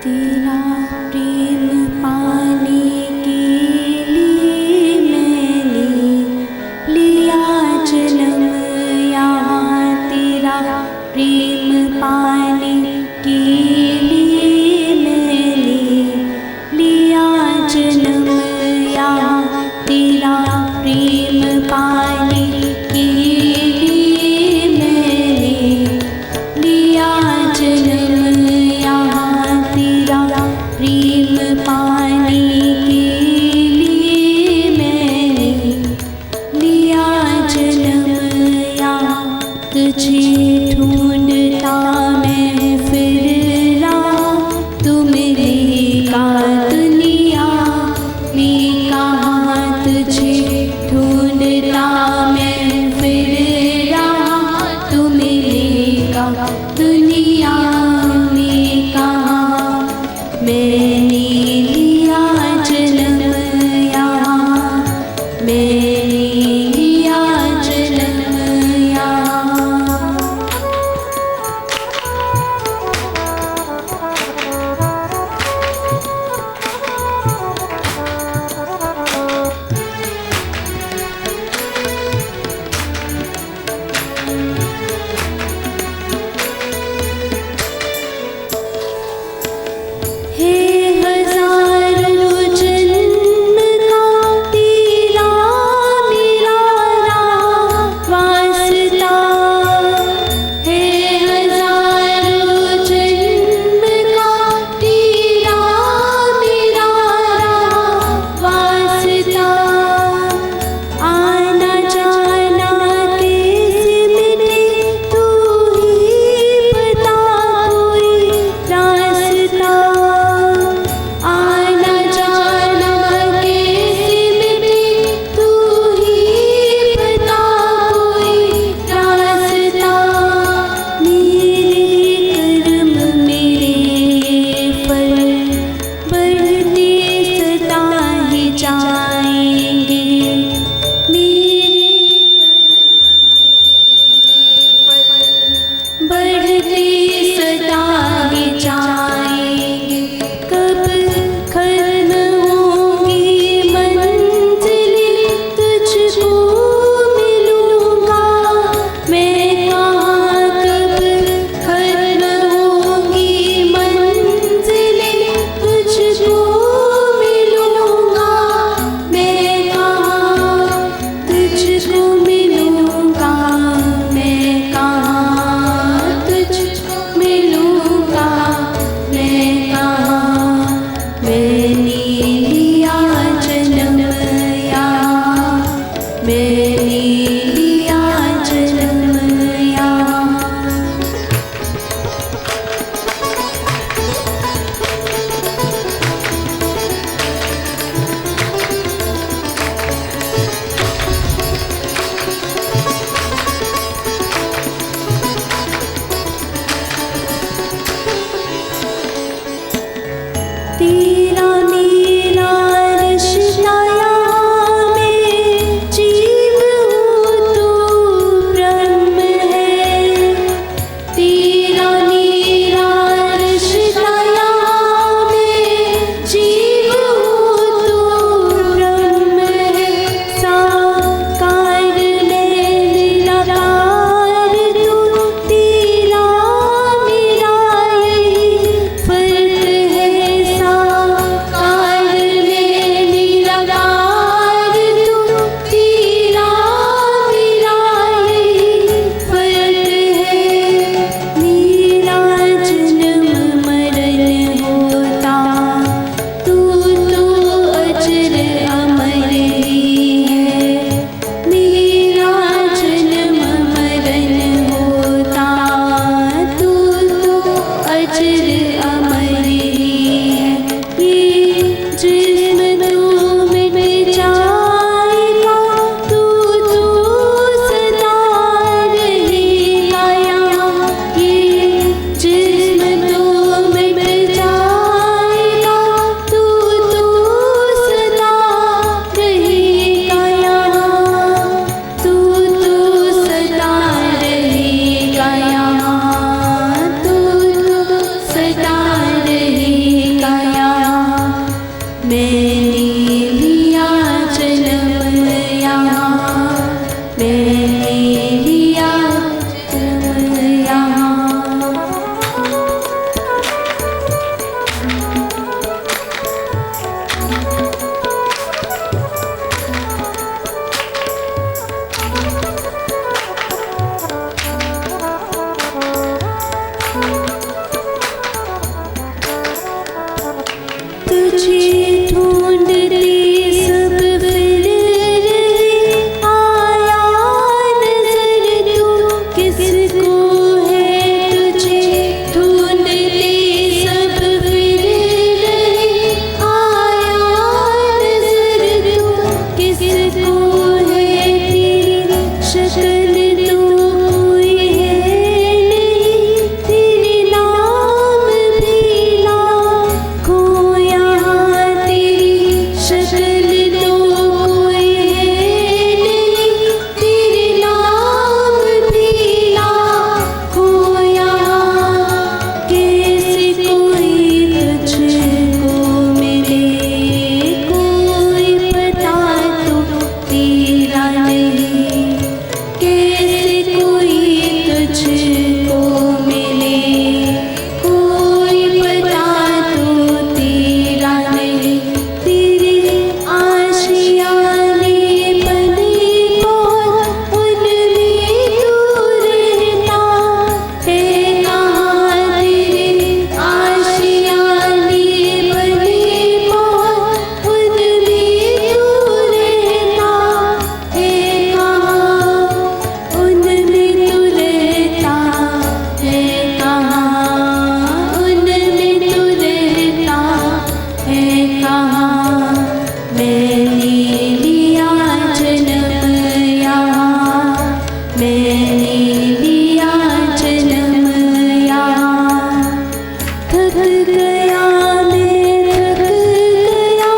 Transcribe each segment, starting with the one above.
तेरा प्रेम पाने के लिए मैंने लिया जन्म यहाँ। तेरा प्रेम पाने के लिए मैंने लिया जन्म यहाँ। तेरा प्रेम पाने के लिए मैंने लिया जन्म यहाँ। तेरा प्रेम पाने के लिए मैंने लिया जन्म यहाँ। तुझे ढूंढता मैं फिर रहा, तू मिलेगा दुनिया में कहाँ। तुझे ढूंढता मैं फिर रहा, तू मिलेगा दुनिया में कहाँ। मैंने लिया जन्म यहाँ, मैंने लिया जन्म यहाँ। हे हजारों जन्म का तेरा मेरा वास्ता। हे हजारों जन्म का तेरा मेरा वास्ता। आना जाना कैसे मिले तू ही बता कोई रास्ता। आना जाना कैसे मिले तू ही बता कोई रास्ता। मेरे कर्म मेरे फल बढ़ते सदा ही जाएंगे। मेरे बढ़ते सदा ही जाएंगे। कब खत्म होंगी मंजिलें तुझको मिलूंगा मैं कहाँ। कब खत्म होंगी मंजिलें तुझको मिलूंगा मैं कहाँ। तुझको मिलूंगा मैं कहाँ। तुझको मिलूंगा मैं कहाँ। मैंने लिया जन्म यहाँ, मैंने लिया जन्म यहाँ। तेरा मेरा रिश्ता यहाँ मैं जीव हूँ तू ब्रह्म है। तेरा मेरा रिश्ता यहाँ मैं जीव हूँ तू ब्रह्म है। साकार में निराकार तू, तेरा मेरा यही फर्क है। साकार में निराकार तू, तेरा मेरा यही फर्क है। मेरा जन्म मरण होता तू तो अजर अमर ही है। मेरा जन्म मरण होता तू तो अजर अमर ही है। ये जिस्म तो मिट जाएगा तू तो सदा रहेगा यहाँ। ये जिस्म तो मिट जाएगा तू तो सदा रहेगा यहाँ। तू तो सदा रहेगा यहाँ। तू तो सदा तुझे ढूंढते सब फिर रहे, आया नजर तू किसको है तुझे ढूंढते सब फिर रहे, आया नजर तू किसको है, तेरी शक्ल तो कोई है नहीं, तेरे नाम भी लाखों यहाँ, तेरी शक्ल तो कोई है नहीं, तेरे नाम भी लाखों यहाँ, कैसे कोई तुझको मिले, कोई पता तो तेरा नहीं, कैसे कोई तुझको मिले, कोई पता तो तेरा नहीं, तेरे आशियाने बने बहुत, उनमें तू रहता है कहाँ, तेरे आशियाने बने बहुत, उनमें तू रहता है कहाँ, उनमें तू रहता है कहाँ, उनमें तू रहता है कहाँ, मैंने लिया जन्म यहाँ, मैंने लिया जन्म यहाँ, थक गया मैं थक गया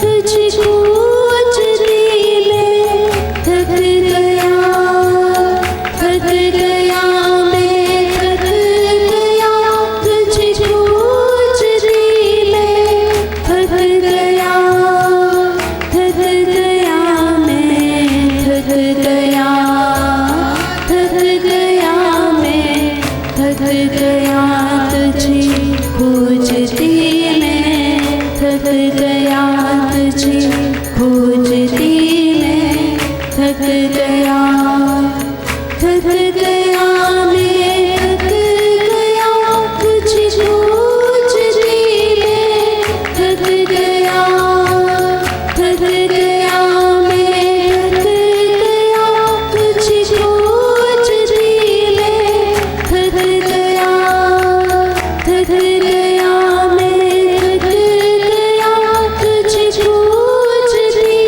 तुझको खोजते मैं, थक गया मैं थक गया तुझको खोजते मैं, थक गया मैं थक गया मैं, थक गया तुझे खोजते मैं, थक गया तुझे खोजते मैं, थक गया मैं, थक गया तुझे खोजते मैं, थक गया मैं, थक गया तुझे खोजते मैं, थक गया मैं, थक गया तुझे खोजते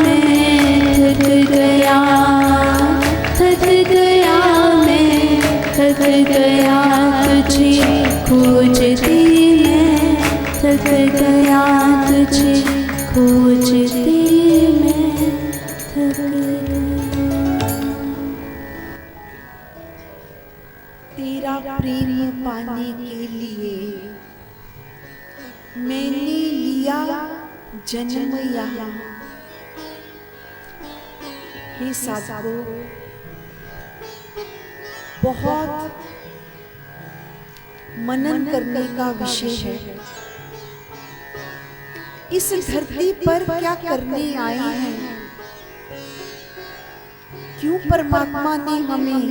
मैं, थक गया मैं, थक गया मैं, थक गया तुझे खोजते मैं, थक गया तुझे खोजते मैं, थक गया। तेरा प्रेम पाने के लिए मैंने लिया जन्म यहाँ। हे साधको, बहुत मनन करने का विषय है। इस धरती पर क्या करने आए हैं? क्यों परमात्मा ने हमें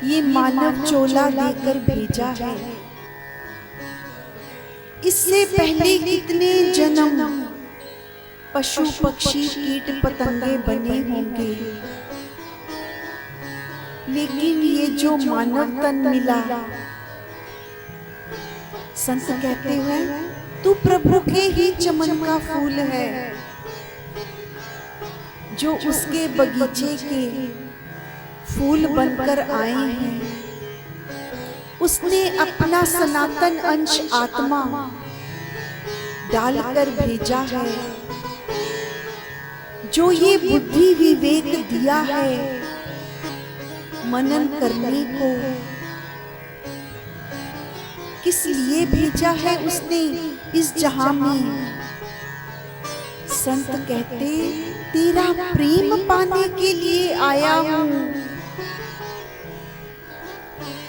ये मानव चोला देकर भेजा है? इससे पहले कितने जन्म पशु पक्षी कीट पतंगे बने होंगे, लेकिन ये जो मानव तन मिला, संत कहते हैं तू प्रभु के ही चमन का फूल है, जो उसके बगीचे के फूल बनकर आए हैं। उसने अपना सनातन अंश आत्मा डालकर भेजा है, जो ये बुद्धि विवेक दिया है मनन करने को। किस लिए भेजा है उसने इस जहां में? संत कहते तेरा प्रेम पाने के लिए आया हूं,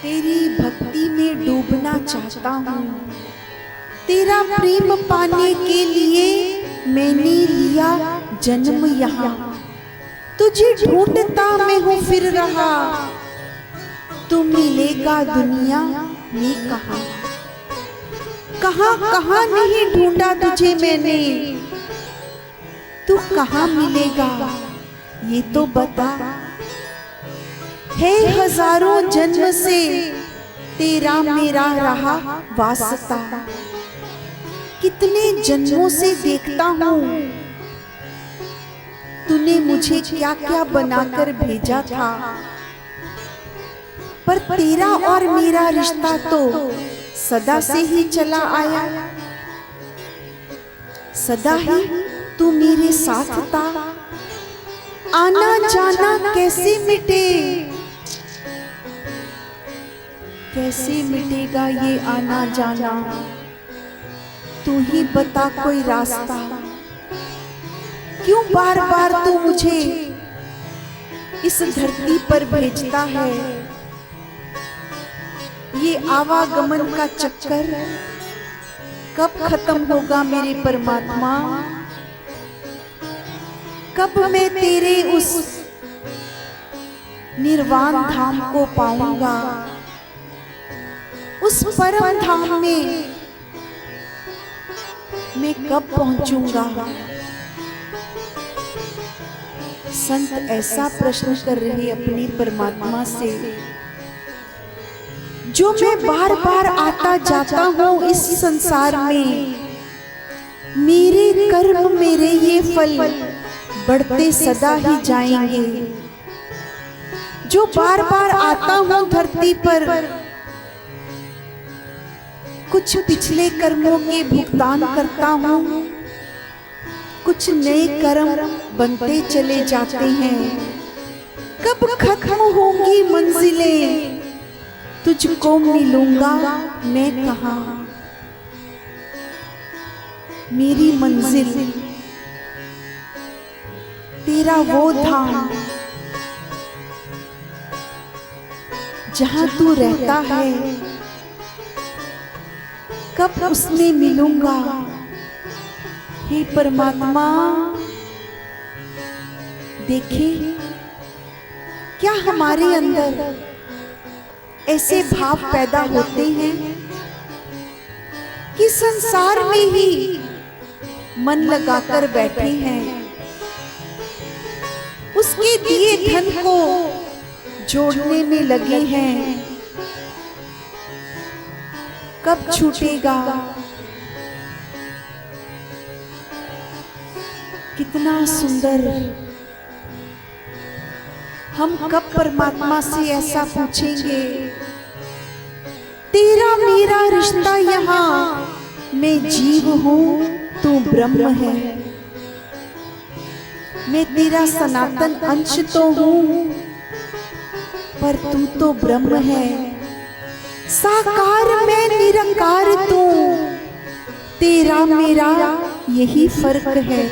तेरी भक्ति में डूबना चाहता हूं। तेरा प्रेम पाने के लिए मैंने लिया जन्म यहाँ। तुझे ढूंढता मैं हूँ फिर रहा, तू मिलेगा दुनिया में कहाँ, कहाँ कहाँ नहीं ढूंढा तुझे मैंने, तू कहाँ मिलेगा ये तो बता। है हजारों जन्म से तेरा मेरा रहा वास्ता, कितने जन्मों से देखता हूँ तूने मुझे क्या क्या बनाकर भेजा था, पर तेरा और मेरा रिश्ता तो सदा से ही चला आया। सदा ही तू मेरे साथ था, आना जाना कैसे मिटे, कैसे मिटेगा ये आना जाना, तू ही बता कोई रास्ता। क्यों बार बार तू मुझे इस धरती पर भेजता है, ये आवागमन का चक्कर कब खत्म होगा मेरे परमात्मा, कब मैं तेरे उस निर्वाण धाम को पाऊंगा, उस परम धाम में मैं कब पहुंचूंगा। संत ऐसा प्रश्न कर रहे अपने परमात्मा से, जो मैं बार बार आता जाता हूँ इस संसार में, मेरे कर्म मेरे ये फल बढ़ते सदा ही जाएंगे। जो बार बार आता हूँ धरती पर, कुछ पिछले कर्मों के भुगतान करता हूँ, कुछ नए कर्म बनते चले जाते हैं। कब खत्म होंगी मंजिलें, तुझको मिलूंगा मैं कहाँ। मेरी मंजिल तेरा वो धाम जहां तू रहता है, कब उसमें मिलूंगा। हे परमात्मा, देखे क्या हमारे अंदर ऐसे भाव पैदा होते हैं कि संसार में ही मन लगाकर बैठे हैं, उसके दिए धन को जोड़ने में लगे हैं। कब छूटेगा, कितना सुंदर। हम कब परमात्मा से ऐसा पूछेंगे, तेरा मेरा रिश्ता यहाँ, मैं जीव हूँ तू ब्रह्म है, मैं तेरा सनातन अंश तो हूँ पर तू तो ब्रह्म है। साकार मैं निराकार तू, तेरा मेरा यही फर्क है।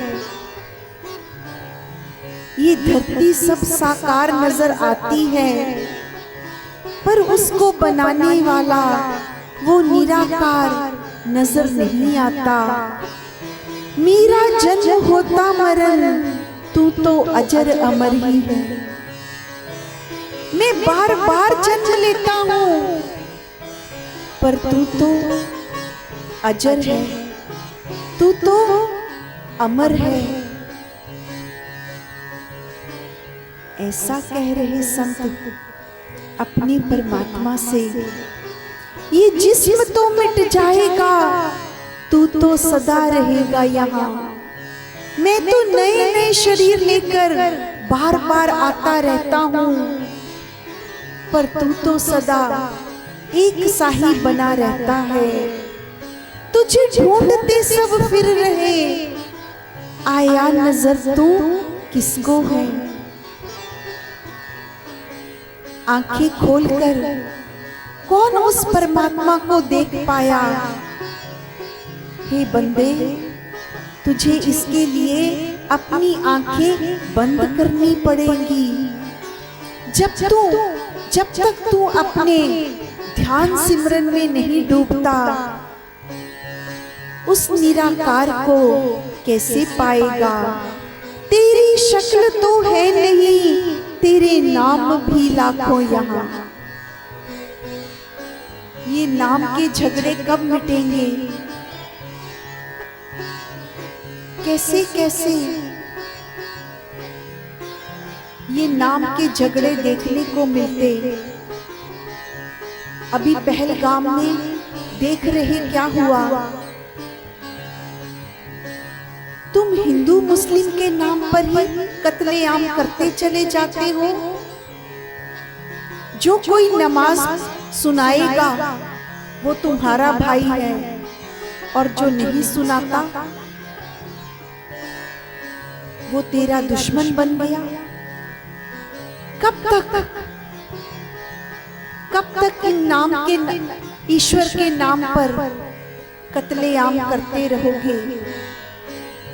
ये धरती सब साकार नजर आती है, पर उसको बनाने वाला वो निराकार नजर नहीं आता। मेरा जन्म होता मरण, तू तो अजर अमर ही है। मैं बार बार जन्म लेता हूँ, पर तू तो अजर है, तू तो अमर है। ऐसा कह रहे संत अपने परमात्मा से, ये जिस्म तो मिट जाएगा, तू तो सदा रहेगा यहाँ। मैं तो नए नए शरीर लेकर बार बार आता रहता हूँ, पर तू तो सदा एक सा ही बना रहता है। तुझे ढूंढते सब फिर रहे, आया नजर तू किसको है। आंखें खोलकर कौन उस परमात्मा को देख पाया। हे बंदे, तुझे इसके लिए अपनी आंखें बंद करनी पड़ेंगी। जब तक तू अपने ध्यान सिमरन में नहीं डूबता, उस निराकार को कैसे पाएगा। तेरी शक्ल तो है नहीं, तेरे नाम भी लाखों यहाँ। ये नाम के झगड़े कब मिटेंगे? कैसे कैसे ये नाम के झगड़े देखने को मिलते। अभी पहलगाम में देख रहे क्या हुआ। तुम हिंदू मुस्लिम के नाम पर ही कत्लेआम करते चले जाते हो। जो कोई नमाज सुनाएगा वो तुम्हारा भाई है, और जो नहीं सुनाता वो तेरा दुश्मन बन गया। कब तक इन नाम के, ईश्वर के नाम पर कत्लेआम करते रहोगे?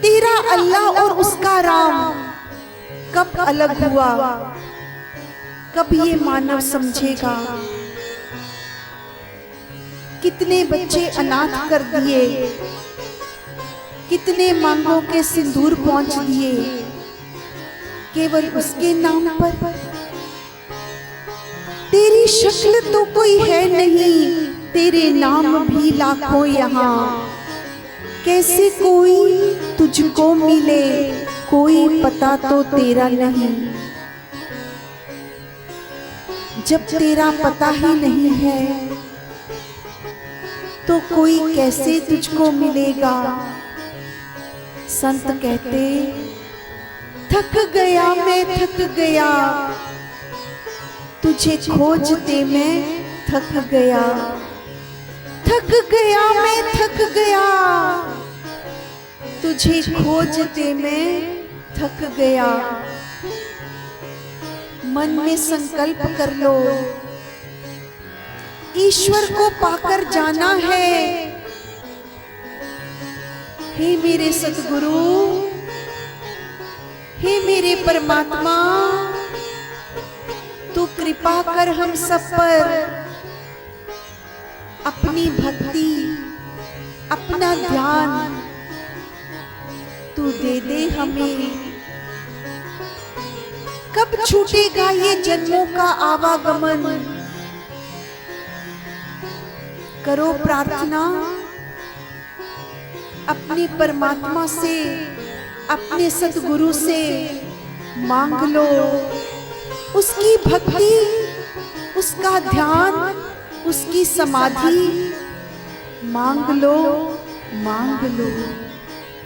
तेरा अल्लाह और उसका राम कब अलग हुआ? कब ये मानव समझेगा? कितने बच्चे अनाथ कर दिए, कितने मांगों के सिंदूर पहुंच दिए केवल उसके नाम पर। तेरी शक्ल तो कोई है नहीं, तेरे नाम भी लाखों यहाँ। कैसे कोई तुझको मिले, कोई पता तो तेरा नहीं। जब तेरा पता ही नहीं है तो कोई कैसे तुझको मिलेगा? संत कहते, थक गया मैं थक गया, तुझे खोजते मैं थक गया। थक गया मैं थक गया, तुझे खोजते मैं थक गया। मन में संकल्प कर लो, ईश्वर को पाकर जाना है। हे मेरे सतगुरु, हे मेरे परमात्मा, तू कृपा कर हम सब पर। अपनी भक्ति, अपना ध्यान तू दे दे हमें। कब छूटेगा ये जन्मों का आवागमन? करो प्रार्थना अपने परमात्मा से, अपने सतगुरु से मांग लो। उसकी भक्ति, उसका ध्यान, उसकी समाधि मांग लो, मांग लो।